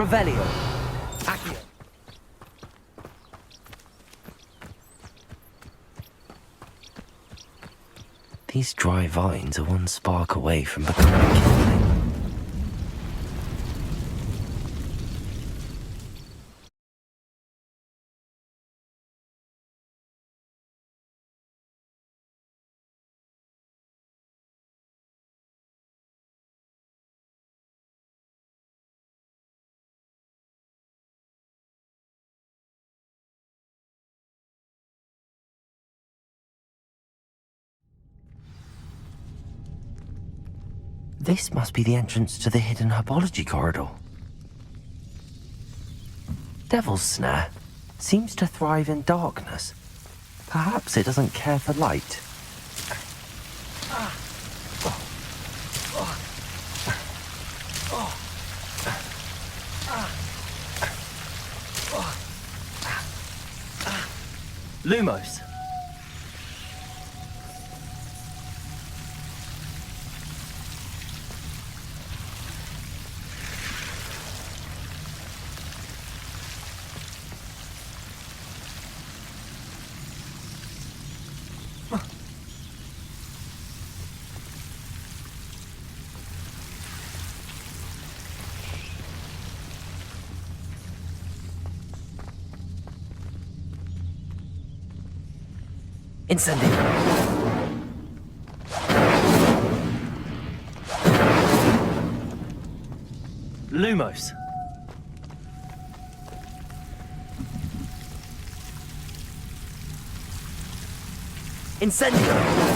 Revelio. Accio. These dry vines are one spark away from becoming kindling. This must be the entrance to the hidden herbology corridor. Devil's Snare seems to thrive in darkness. Perhaps it doesn't care for light. Lumos. Incendio. Lumos. Incendio.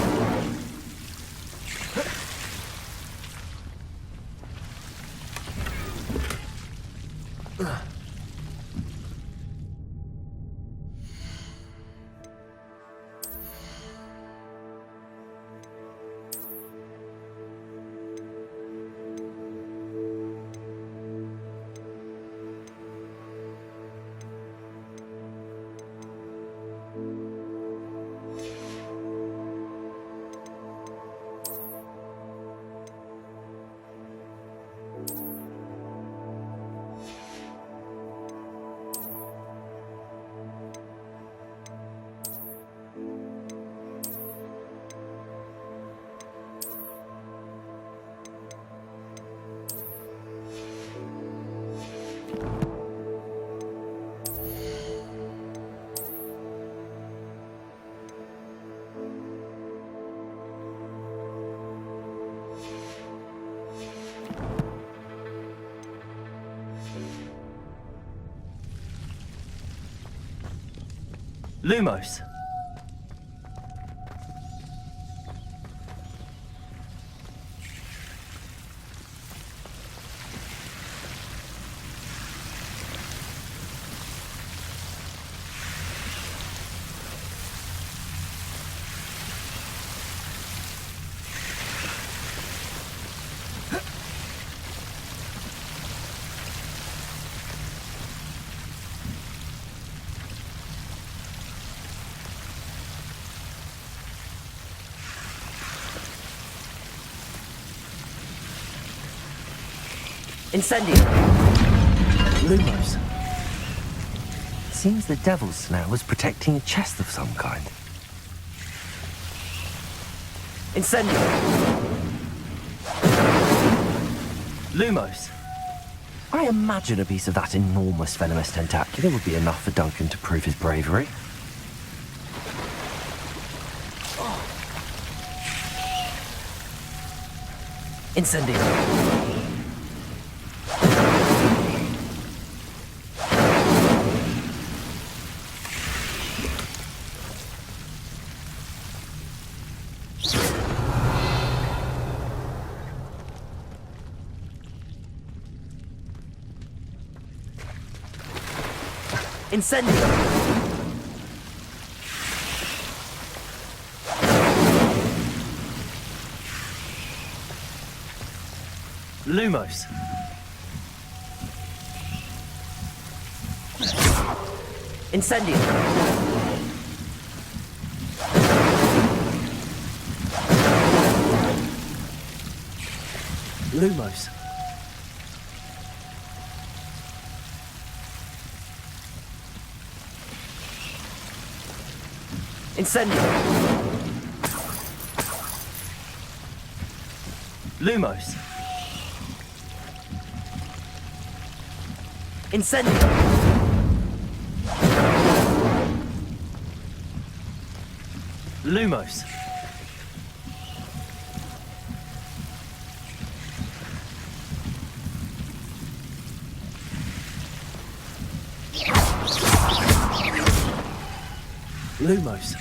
Lumos. Incendio. Lumos. Seems the Devil's Snare was protecting a chest of some kind. Incendio. Lumos. I imagine a piece of that enormous venomous tentacula would be enough for Duncan to prove his bravery. Incendio. Incendio! Lumos. Incendio! Lumos. Incendio. Lumos. Incendio. Lumos. Lumos.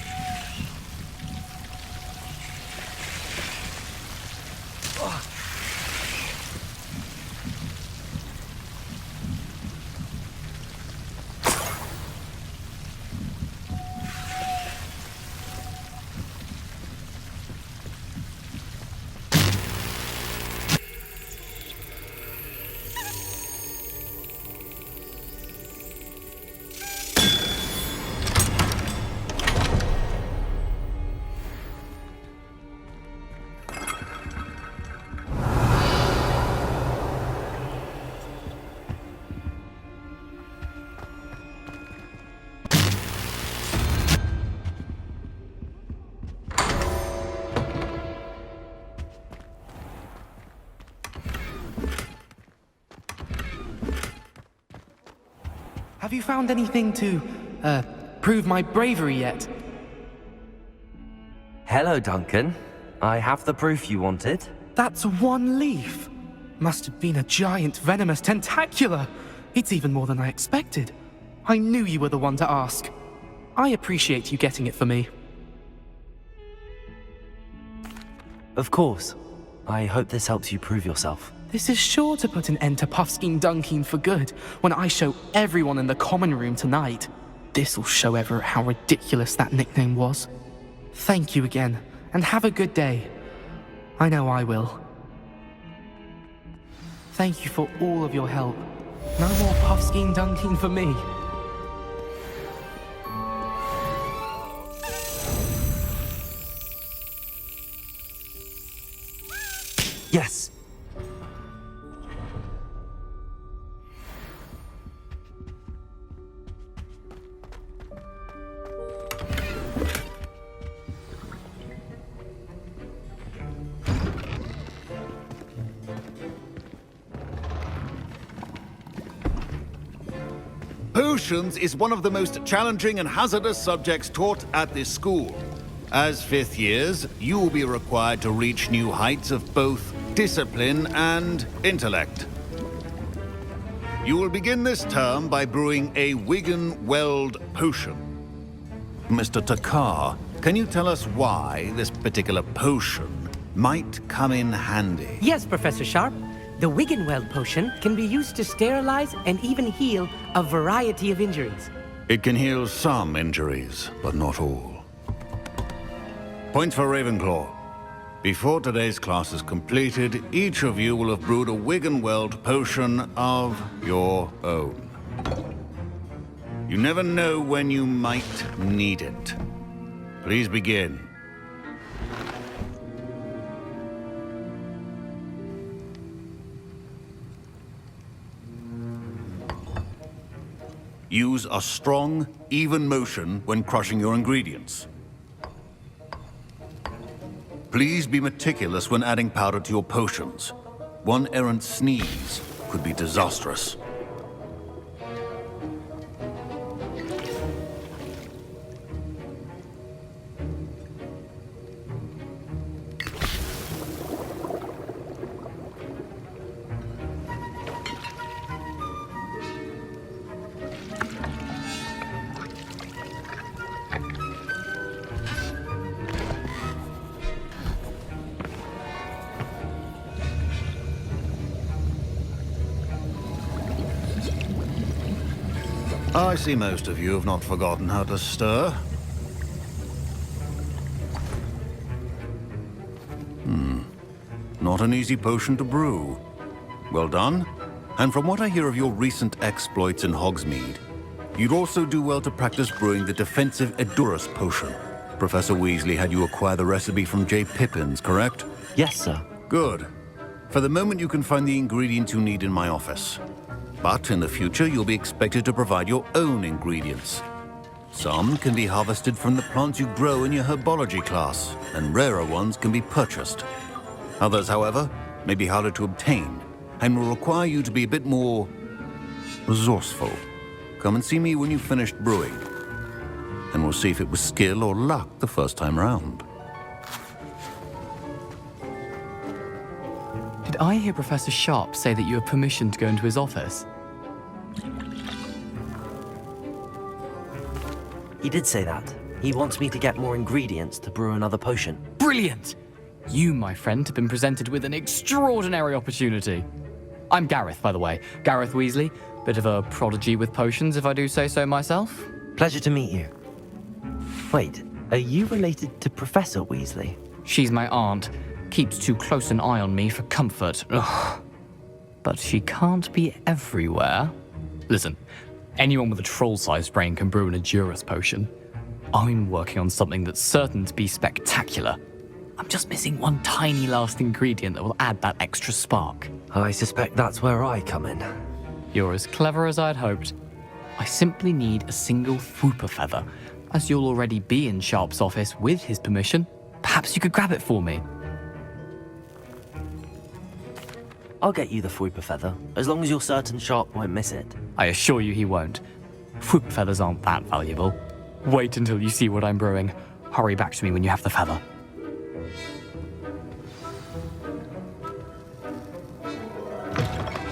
Have you found anything to, prove my bravery yet? Hello, Duncan. I have the proof you wanted. That's one leaf. Must have been a giant venomous tentacula. It's even more than I expected. I knew you were the one to ask. I appreciate you getting it for me. Of course. I hope this helps you prove yourself. This is sure to put an end to Puffskein Dunkin for good when I show everyone in the common room tonight. This'll show Everett how ridiculous that nickname was. Thank you again, and have a good day. I know I will. Thank you for all of your help. No more Puffskein Dunkin for me. Yes. Potions is one of the most challenging and hazardous subjects taught at this school. As fifth years, you will be required to reach new heights of both discipline and intellect. You will begin this term by brewing a Wigan-Weld potion. Mr. Takar, can you tell us why this particular potion might come in handy? Yes, Professor Sharp. The Wiggenweld potion can be used to sterilize and even heal a variety of injuries. It can heal some injuries, but not all. Point for Ravenclaw. Before today's class is completed, each of you will have brewed a Wiggenweld potion of your own. You never know when you might need it. Please begin. Use a strong, even motion when crushing your ingredients. Please be meticulous when adding powder to your potions. One errant sneeze could be disastrous. I see most of you have not forgotten how to stir. Not an easy potion to brew. Well done. And from what I hear of your recent exploits in Hogsmeade, you'd also do well to practice brewing the defensive Edurus potion. Professor Weasley had you acquire the recipe from J. Pippins, correct? Yes, sir. Good. For the moment, you can find the ingredients you need in my office. But in the future, you'll be expected to provide your own ingredients. Some can be harvested from the plants you grow in your herbology class, and rarer ones can be purchased. Others, however, may be harder to obtain, and will require you to be a bit more resourceful. Come and see me when you've finished brewing, and we'll see if it was skill or luck the first time round. Did I hear Professor Sharp say that you have permission to go into his office? He did say that. He wants me to get more ingredients to brew another potion. Brilliant! You, my friend, have been presented with an extraordinary opportunity. I'm Gareth, by the way. Gareth Weasley. Bit of a prodigy with potions, if I do say so myself. Pleasure to meet you. Wait, are you related to Professor Weasley? She's my aunt. Keeps too close an eye on me for comfort. Ugh. But she can't be everywhere. Listen, anyone with a troll-sized brain can brew an Edurus potion. I'm working on something that's certain to be spectacular. I'm just missing one tiny last ingredient that will add that extra spark. I suspect that's where I come in. You're as clever as I'd hoped. I simply need a single Fwooper feather. As you'll already be in Sharp's office with his permission, perhaps you could grab it for me. I'll get you the Fwooper feather, as long as you're certain Sharp won't miss it. I assure you he won't. Fwooper feathers aren't that valuable. Wait until you see what I'm brewing. Hurry back to me when you have the feather.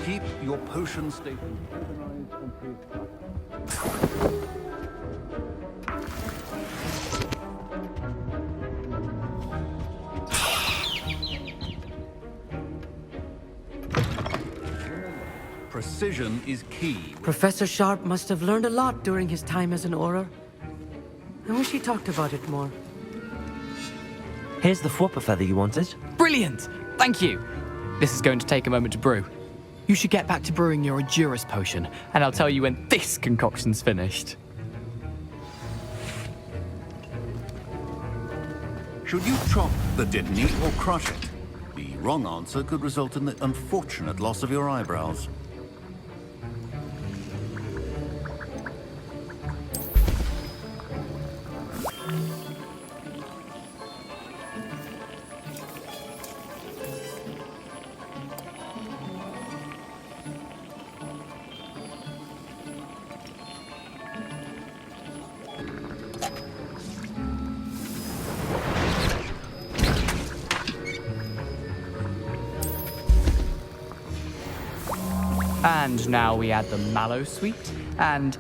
Keep your potion stations organized and pre-established. Precision is key. Professor Sharp must have learned a lot during his time as an Auror. I wish he talked about it more. Here's the Fwooper feather you wanted. Brilliant! Thank you! This is going to take a moment to brew. You should get back to brewing your Edurus potion, and I'll tell you when this concoction's finished. Should you chop the Dittany or crush it? The wrong answer could result in the unfortunate loss of your eyebrows. And now we add the mallow sweet, and...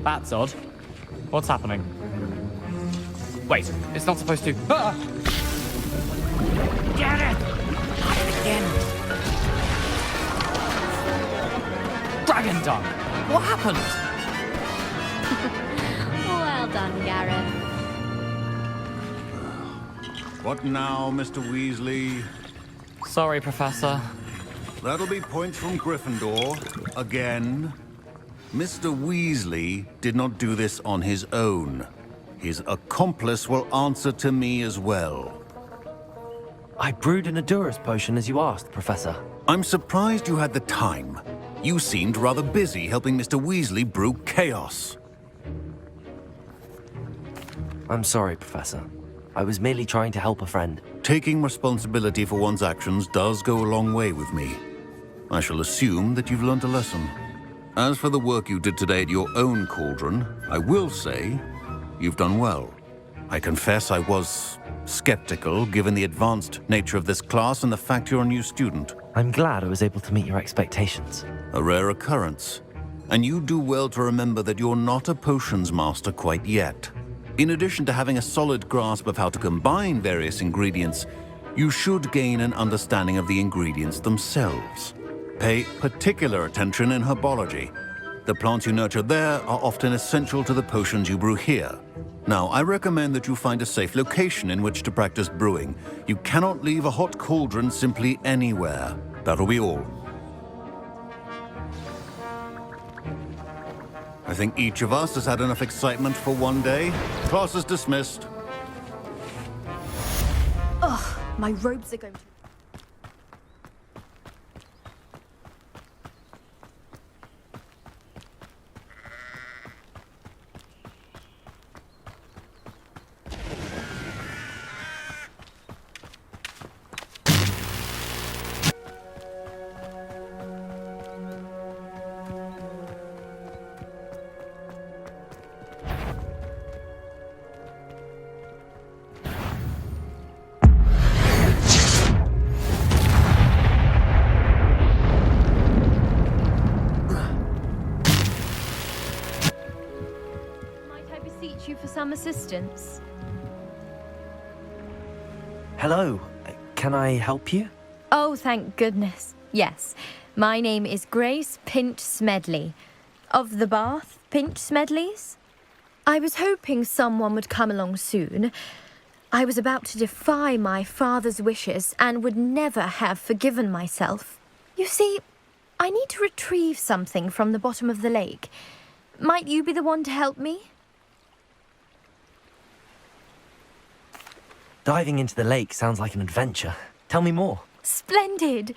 That's odd. What's happening? Wait, it's not supposed to... Ah! Get it! Again. Dragon dung! What happened? Well done, Gareth. What now, Mr. Weasley? Sorry, Professor. That'll be points from Gryffindor. Again. Mr. Weasley did not do this on his own. His accomplice will answer to me as well. I brewed an Edurus potion as you asked, Professor. I'm surprised you had the time. You seemed rather busy helping Mr. Weasley brew chaos. I'm sorry, Professor. I was merely trying to help a friend. Taking responsibility for one's actions does go a long way with me. I shall assume that you've learned a lesson. As for the work you did today at your own cauldron, I will say you've done well. I confess I was skeptical, given the advanced nature of this class and the fact you're a new student. I'm glad I was able to meet your expectations. A rare occurrence. And you do well to remember that you're not a potions master quite yet. In addition to having a solid grasp of how to combine various ingredients, you should gain an understanding of the ingredients themselves. Pay particular attention in herbology. The plants you nurture there are often essential to the potions you brew here. Now, I recommend that you find a safe location in which to practice brewing. You cannot leave a hot cauldron simply anywhere. That'll be all. I think each of us has had enough excitement for one day. Class is dismissed. Ugh, my robes are going to... assistance. Hello. Can I help you? Oh, thank goodness. Yes. My name is Grace Pinch Smedley. Of the Bath Pinch Smedleys? I was hoping someone would come along soon. I was about to defy my father's wishes and would never have forgiven myself. You see, I need to retrieve something from the bottom of the lake. Might you be the one to help me? Diving into the lake sounds like an adventure. Tell me more. Splendid!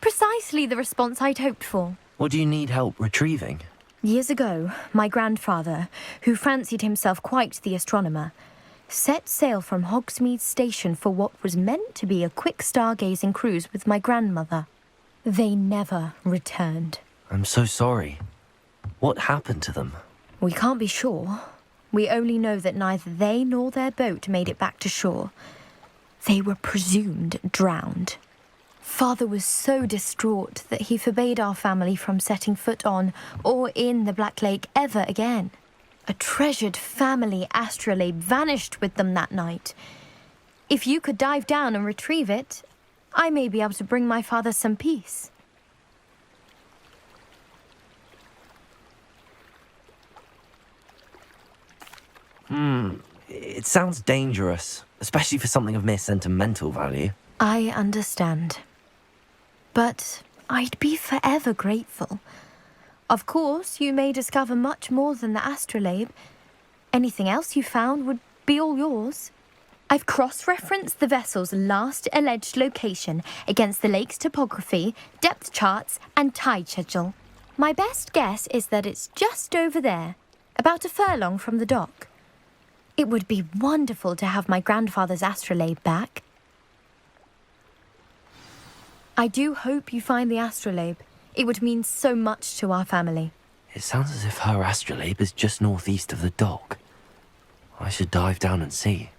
Precisely the response I'd hoped for. What do you need help retrieving? Years ago, my grandfather, who fancied himself quite the astronomer, set sail from Hogsmeade Station for what was meant to be a quick stargazing cruise with my grandmother. They never returned. I'm so sorry. What happened to them? We can't be sure. We only know that neither they nor their boat made it back to shore. They were presumed drowned. Father was so distraught that he forbade our family from setting foot on or in the Black Lake ever again. A treasured family astrolabe vanished with them that night. If you could dive down and retrieve it, I may be able to bring my father some peace. It sounds dangerous, especially for something of mere sentimental value. I understand. But I'd be forever grateful. Of course, you may discover much more than the astrolabe. Anything else you found would be all yours. I've cross-referenced the vessel's last alleged location against the lake's topography, depth charts, and tide schedule. My best guess is that it's just over there, about a furlong from the dock. It would be wonderful to have my grandfather's astrolabe back. I do hope you find the astrolabe. It would mean so much to our family. It sounds as if her astrolabe is just northeast of the dock. I should dive down and see.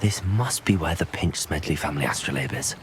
This must be where the Pinch Smedley family astrolabe is.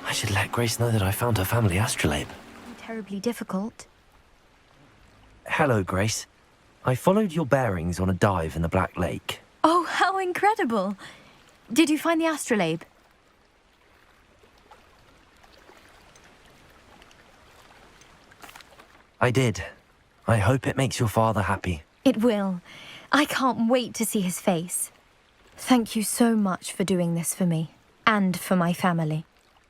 I should let Grace know that I found her family astrolabe. Terribly difficult. Hello, Grace. I followed your bearings on a dive in the Black Lake. Oh, how incredible! Did you find the astrolabe? I did. I hope it makes your father happy. It will. I can't wait to see his face. Thank you so much for doing this for me, and for my family.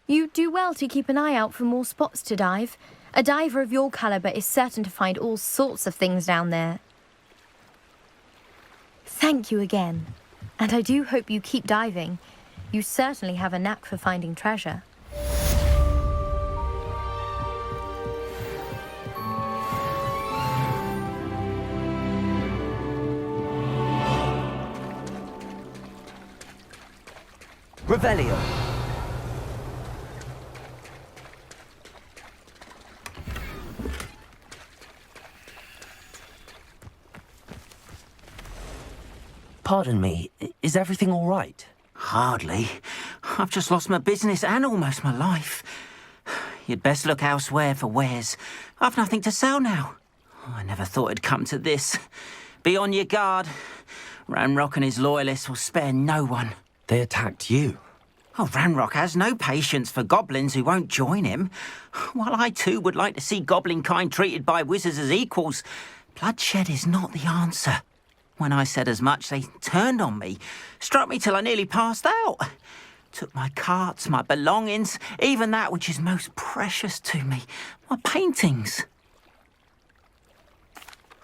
You do well to keep an eye out for more spots to dive. A diver of your caliber is certain to find all sorts of things down there. Thank you again. And I do hope you keep diving. You certainly have a knack for finding treasure. Revelio. Pardon me, is everything all right? Hardly. I've just lost my business and almost my life. You'd best look elsewhere for wares. I've nothing to sell now. I never thought it'd come to this. Be on your guard. Ranrock and his loyalists will spare no one. They attacked you. Oh, Ranrock has no patience for goblins who won't join him. While I too would like to see goblin kind treated by wizards as equals, bloodshed is not the answer. When I said as much, they turned on me, struck me till I nearly passed out. Took my carts, my belongings, even that which is most precious to me, my paintings.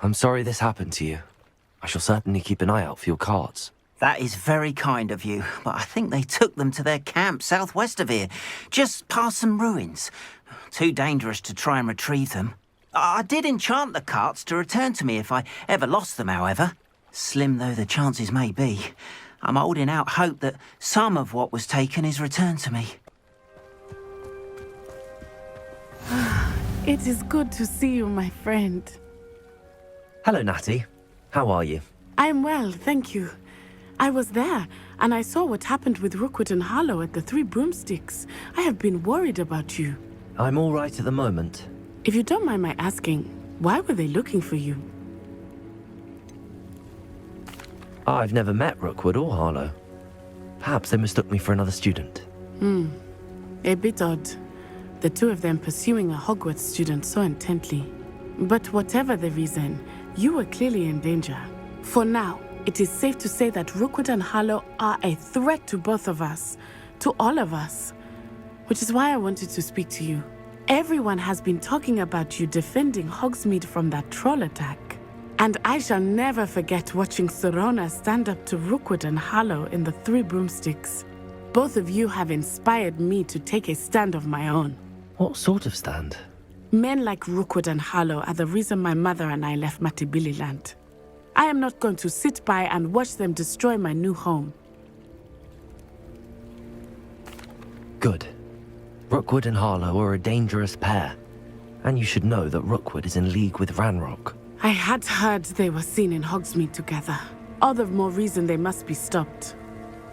I'm sorry this happened to you. I shall certainly keep an eye out for your cards. That is very kind of you, but I think they took them to their camp southwest of here, just past some ruins. Too dangerous to try and retrieve them. I did enchant the carts to return to me if I ever lost them, however. Slim though the chances may be, I'm holding out hope that some of what was taken is returned to me. It is good to see you, my friend. Hello, Natty. How are you? I'm well, thank you. I was there, and I saw what happened with Rookwood and Harlow at the Three Broomsticks. I have been worried about you. I'm all right at the moment. If you don't mind my asking, why were they looking for you? I've never met Rookwood or Harlow. Perhaps they mistook me for another student. A bit odd. The two of them pursuing a Hogwarts student so intently. But whatever the reason, you were clearly in danger. For now, it is safe to say that Rookwood and Harlow are a threat to both of us, to all of us. Which is why I wanted to speak to you. Everyone has been talking about you defending Hogsmeade from that troll attack. And I shall never forget watching Sorona stand up to Rookwood and Harlow in the Three Broomsticks. Both of you have inspired me to take a stand of my own. What sort of stand? Men like Rookwood and Harlow are the reason my mother and I left Matibili land. I am not going to sit by and watch them destroy my new home. Good. Rookwood and Harlow are a dangerous pair. And you should know that Rookwood is in league with Ranrock. I had heard they were seen in Hogsmeade together. All the more reason they must be stopped.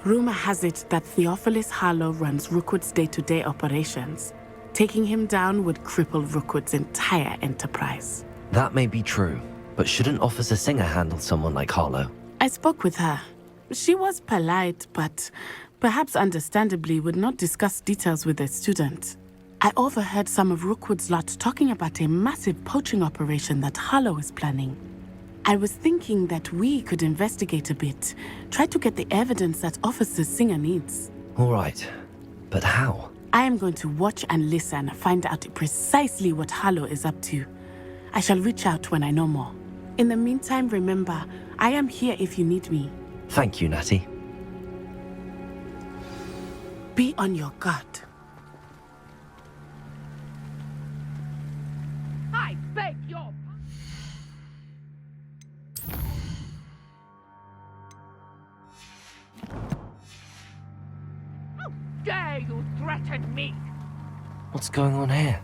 Rumor has it that Theophilus Harlow runs Rookwood's day-to-day operations. Taking him down would cripple Rookwood's entire enterprise. That may be true, but shouldn't Officer Singer handle someone like Harlow? I spoke with her. She was polite, but perhaps understandably would not discuss details with a student. I overheard some of Rookwood's lot talking about a massive poaching operation that Harlow is planning. I was thinking that we could investigate a bit, try to get the evidence that Officer Singer needs. All right, but how? I am going to watch and listen, find out precisely what Harlow is up to. I shall reach out when I know more. In the meantime, remember, I am here if you need me. Thank you, Natty. Be on your guard. I beg your... How dare you threaten me? What's going on here?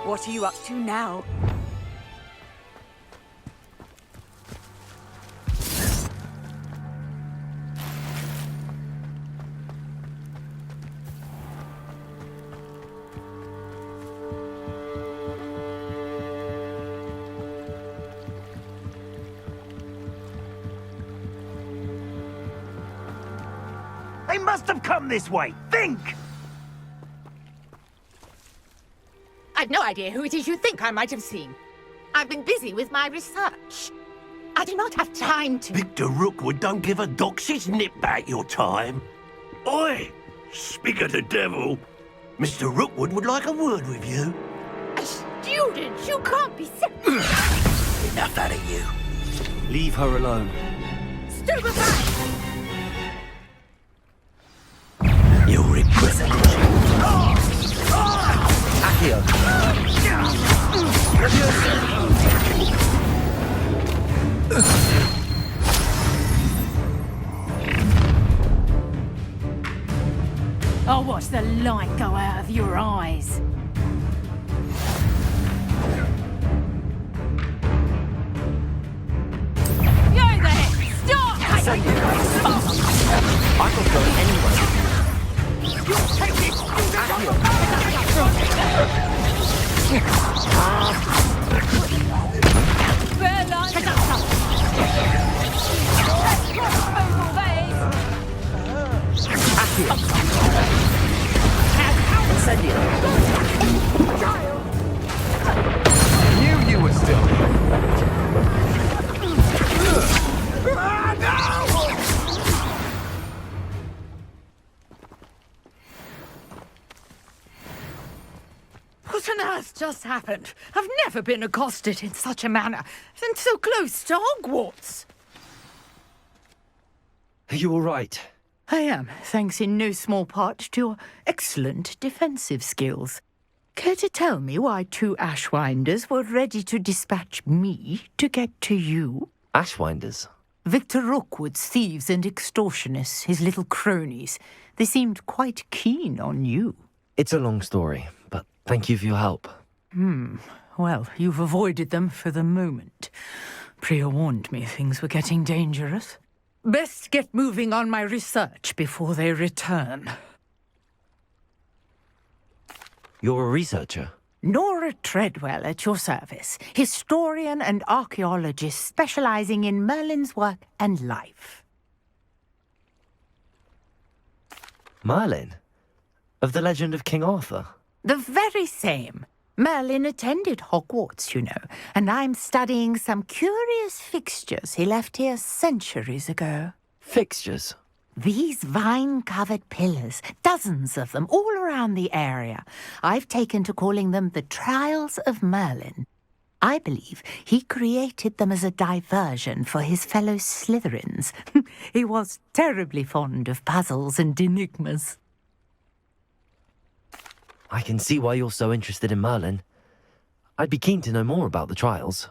What are you up to now? They must have come this way. Think! I've no idea who it is you think I might have seen. I've been busy with my research. I do not have time to... Victor Rookwood don't give a doxy's nip back your time. Oi! Speak of the devil. Mr. Rookwood would like a word with you. A student? You can't be... Enough out of you. Leave her alone. Stupefy! You'll regret it. Accio! I'll watch the light go out of your eyes. Yo there! Stop! I'm not going anywhere. Knew you were still here. What on earth just happened? I've never been accosted in such a manner, and so close to Hogwarts. Are you all right? I am, thanks in no small part to your excellent defensive skills. Care to tell me why 2 Ashwinders were ready to dispatch me to get to you? Ashwinders? Victor Rookwood's thieves and extortionists, his little cronies. They seemed quite keen on you. It's a long story, but thank you for your help. Well, you've avoided them for the moment. Priya warned me things were getting dangerous. Best get moving on my research before they return. You're a researcher? Nora Treadwell at your service, historian and archaeologist specializing in Merlin's work and life. Merlin? Of the legend of King Arthur? The very same. Merlin attended Hogwarts, you know, and I'm studying some curious fixtures he left here centuries ago. Fixtures? These vine-covered pillars, dozens of them, all around the area. I've taken to calling them the Trials of Merlin. I believe he created them as a diversion for his fellow Slytherins. He was terribly fond of puzzles and enigmas. I can see why you're so interested in Merlin. I'd be keen to know more about the trials.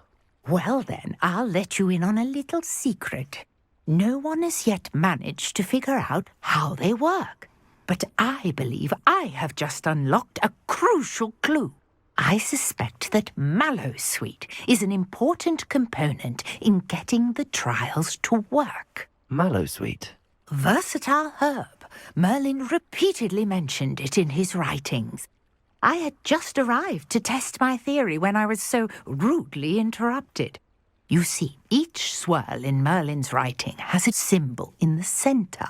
Well then, I'll let you in on a little secret. No one has yet managed to figure out how they work. But I believe I have just unlocked a crucial clue. I suspect that Mallowsweet is an important component in getting the trials to work. Mallowsweet? Versatile herb. Merlin repeatedly mentioned it in his writings. I had just arrived to test my theory when I was so rudely interrupted. You see, each swirl in Merlin's writing has a symbol in the centre.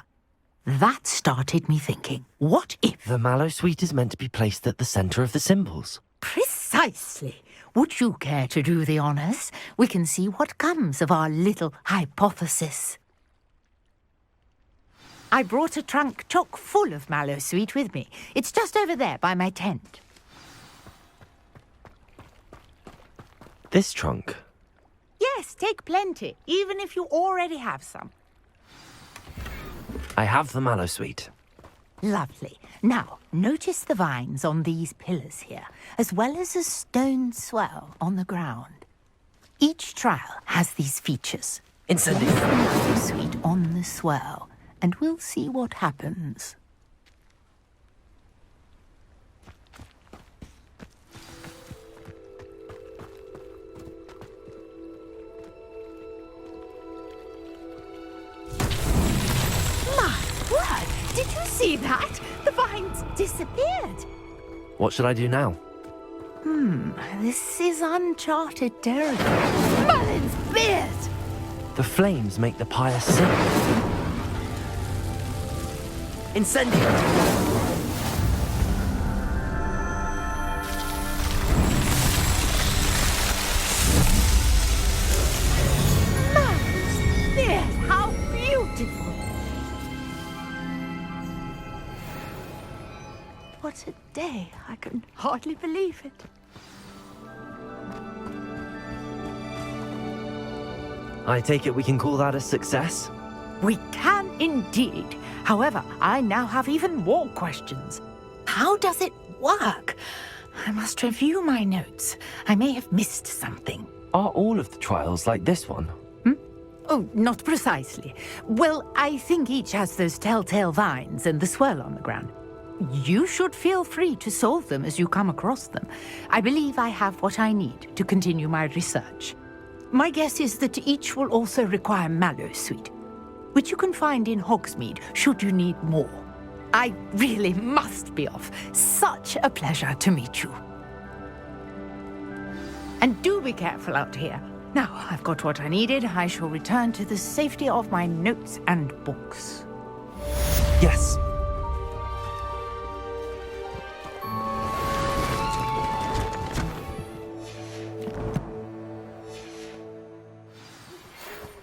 That started me thinking, what if... The Mallowsweet is meant to be placed at the centre of the symbols. Precisely. Would you care to do the honours? We can see what comes of our little hypothesis. I brought a trunk chock full of Mallowsweet with me. It's just over there by my tent. This trunk? Yes, take plenty, even if you already have some. I have the Mallowsweet. Lovely. Now, notice the vines on these pillars here, as well as a stone swell on the ground. Each trial has these features. Incendiary. Mallowsweet on the swell, and we'll see what happens. Did you see that? The vines disappeared. What should I do now? This is uncharted territory. Merlin's beard! The flames make the pyre sing. Incendiate! Merlin's beard! How beautiful! What a day. I can hardly believe it. I take it we can call that a success? We can indeed. However, I now have even more questions. How does it work? I must review my notes. I may have missed something. Are all of the trials like this one? Oh, not precisely. Well, I think each has those telltale vines and the swirl on the ground. You should feel free to solve them as you come across them. I believe I have what I need to continue my research. My guess is that each will also require mallowsweet, which you can find in Hogsmeade should you need more. I really must be off. Such a pleasure to meet you. And do be careful out here. Now, I've got what I needed. I shall return to the safety of my notes and books. Yes.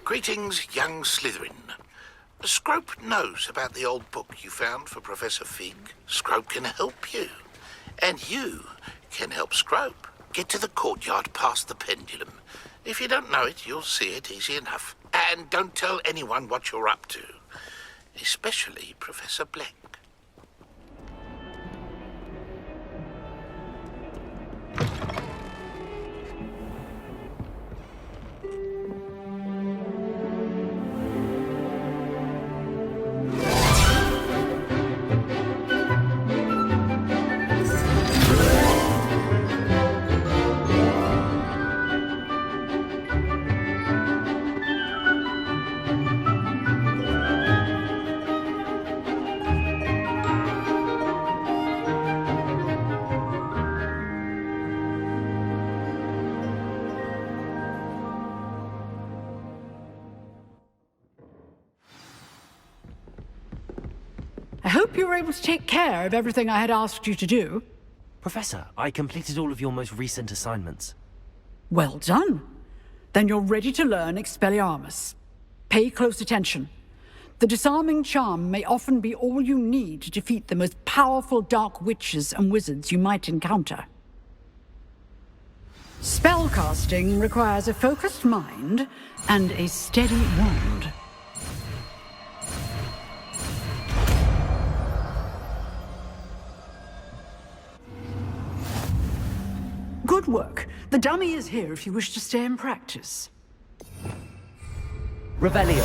Greetings, young Slytherin. Scrope knows about the old book you found for Professor Fig. Scrope can help you. And you can help Scrope. Get to the courtyard past the pendulum. If you don't know it, you'll see it easy enough. And don't tell anyone what you're up to. Especially Professor Black. I hope you were able to take care of everything I had asked you to do. Professor, I completed all of your most recent assignments. Well done. Then you're ready to learn Expelliarmus. Pay close attention. The disarming charm may often be all you need to defeat the most powerful dark witches and wizards you might encounter. Spellcasting requires a focused mind and a steady wand. Good work. The dummy is here if you wish to stay and practice. Revelio.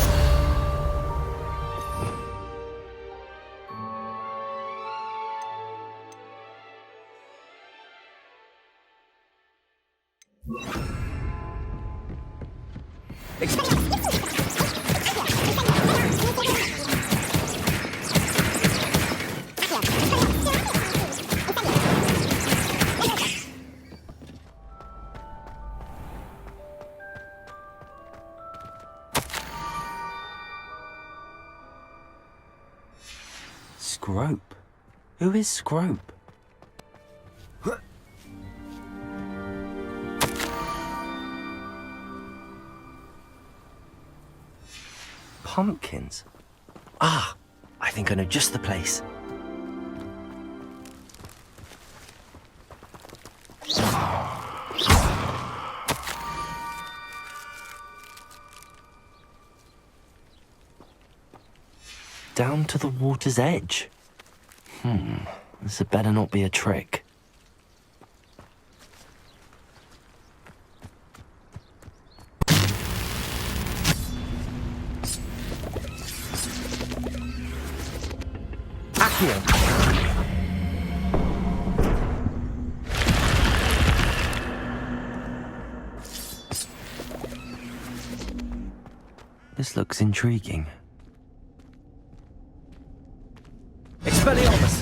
Scrope? Who is Scrope? Pumpkins? Ah, I think I know just the place. Down to the water's edge. This had better not be a trick. Accio. This looks intriguing. Expelliarmus!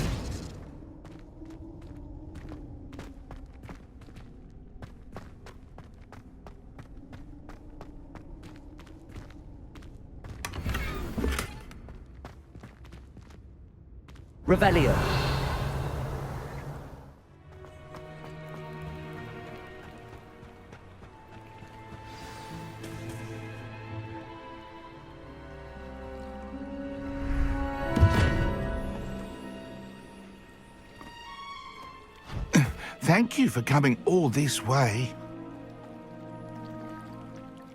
Revelio. Thank you for coming all this way.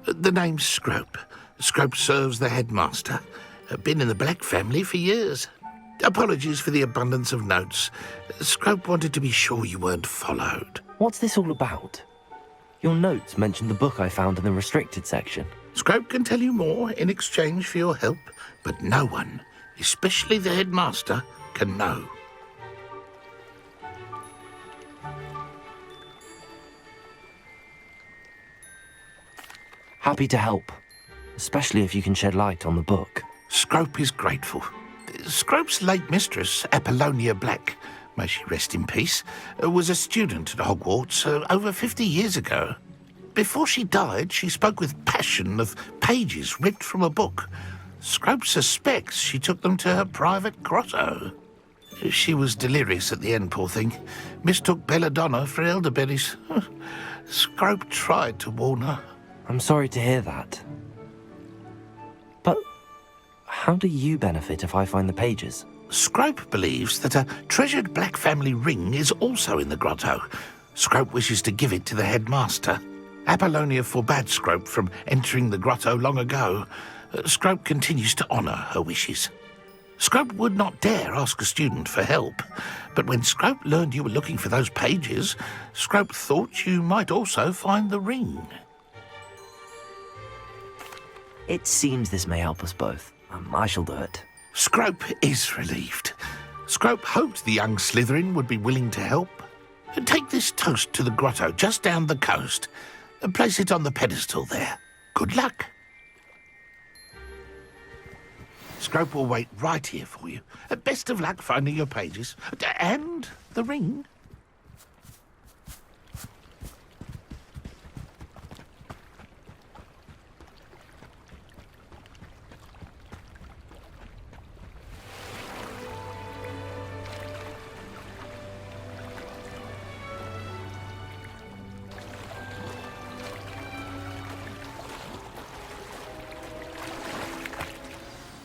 The name's Scrope. Scrope serves the headmaster. Been in the Black family for years. Apologies for the abundance of notes. Scrope wanted to be sure you weren't followed. What's this all about? Your notes mentioned the book I found in the restricted section. Scrope can tell you more in exchange for your help, but no one, especially the headmaster, can know. Happy to help, especially if you can shed light on the book. Scrope is grateful. Scrope's late mistress, Apollonia Black, may she rest in peace, was a student at Hogwarts over 50 years ago. Before she died, she spoke with passion of pages ripped from a book. Scrope suspects she took them to her private grotto. She was delirious at the end, poor thing. Mistook belladonna for elderberries. Scrope tried to warn her. I'm sorry to hear that. But how do you benefit if I find the pages? Scrope believes that a treasured Black family ring is also in the grotto. Scrope wishes to give it to the headmaster. Apollonia forbade Scrope from entering the grotto long ago. Scrope continues to honour her wishes. Scrope would not dare ask a student for help, but when Scrope learned you were looking for those pages, Scrope thought you might also find the ring. It seems this may help us both. I shall do it. Scrope is relieved. Scrope hoped the young Slytherin would be willing to help. Take this toast to the grotto just down the coast and place it on the pedestal there. Good luck. Scrope will wait right here for you. Best of luck finding your pages. And the ring.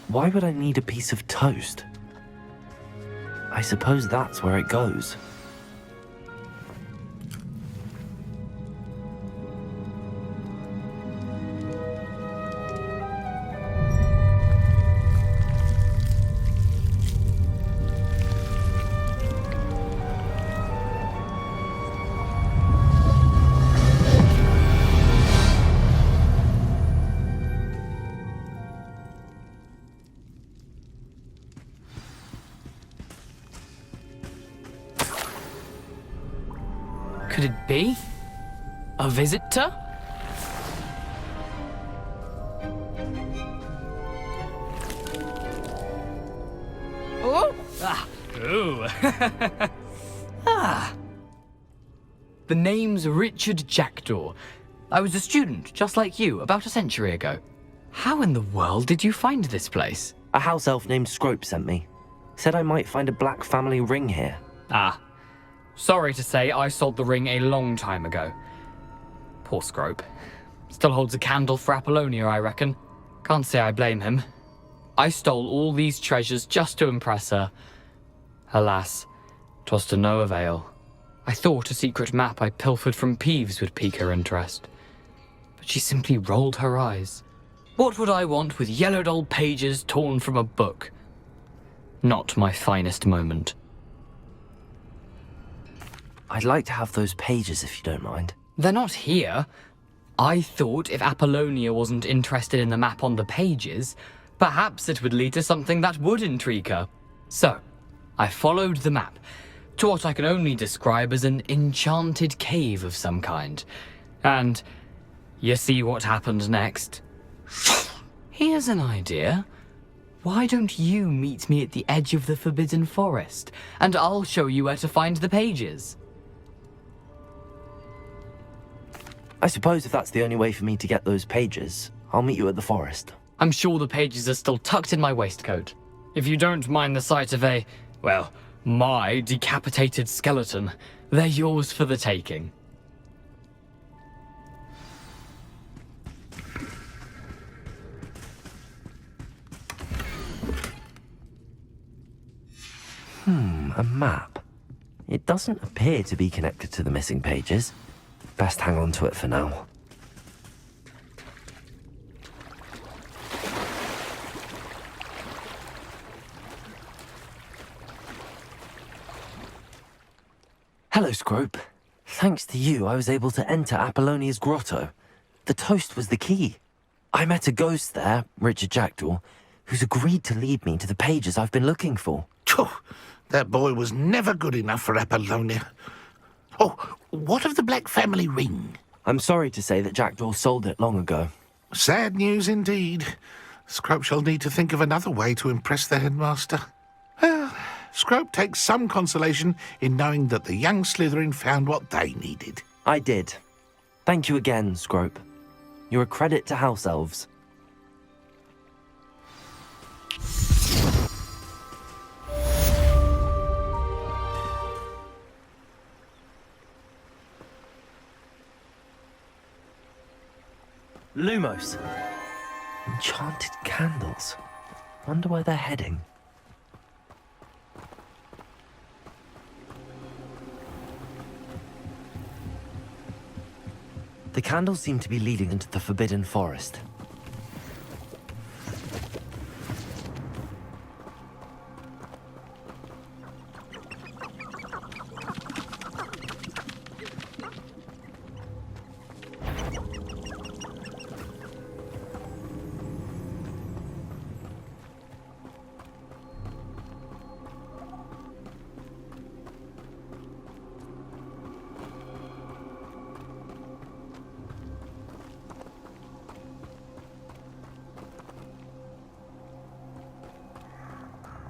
Why would I need a piece of toast? I suppose that's where it goes. Could it be? A visitor? Oh! Ah! Ooh! Ah! The name's Richard Jackdaw. I was a student, just like you, about a century ago. How in the world did you find this place? A house elf named Scrope sent me. Said I might find a Black family ring here. Ah. Sorry to say, I sold the ring a long time ago. Poor Scrope. Still holds a candle for Apollonia, I reckon. Can't say I blame him. I stole all these treasures just to impress her. Alas, 'twas to no avail. I thought a secret map I pilfered from Peeves would pique her interest. But she simply rolled her eyes. What would I want with yellowed old pages torn from a book? Not my finest moment. I'd like to have those pages if you don't mind. They're not here. I thought if Apollonia wasn't interested in the map on the pages, perhaps it would lead to something that would intrigue her. So, I followed the map to what I can only describe as an enchanted cave of some kind. And you see what happened next? Here's an idea. Why don't you meet me at the edge of the Forbidden Forest, and I'll show you where to find the pages? I suppose if that's the only way for me to get those pages, I'll meet you at the forest. I'm sure the pages are still tucked in my waistcoat. If you don't mind the sight of my decapitated skeleton, they're yours for the taking. A map. It doesn't appear to be connected to the missing pages. Best hang on to it for now. Hello, Scrope. Thanks to you, I was able to enter Apollonia's grotto. The toast was the key. I met a ghost there, Richard Jackdaw, who's agreed to lead me to the pages I've been looking for. That boy was never good enough for Apollonia. Oh, what of the Black family ring? I'm sorry to say that Jackdaw sold it long ago. Sad news indeed. Scrope shall need to think of another way to impress the headmaster. Well, Scrope takes some consolation in knowing that the young Slytherin found what they needed. I did. Thank you again, Scrope. You're a credit to House Elves. Lumos. Enchanted candles. Wonder where they're heading. The candles seem to be leading into the Forbidden Forest.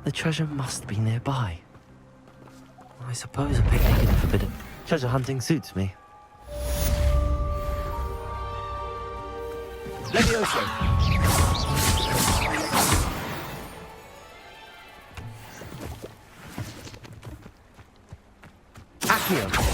The treasure must be nearby. I suppose a picnic in the Forbidden... Treasure hunting suits me. Levioso! Accio!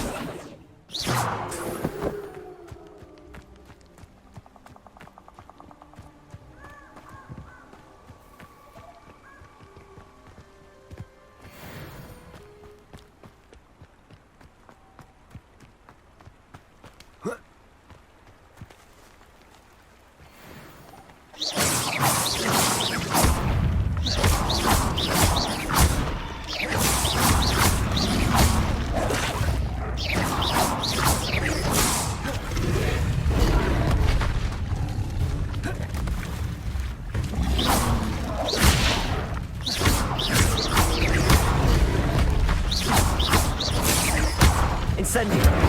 Incendio!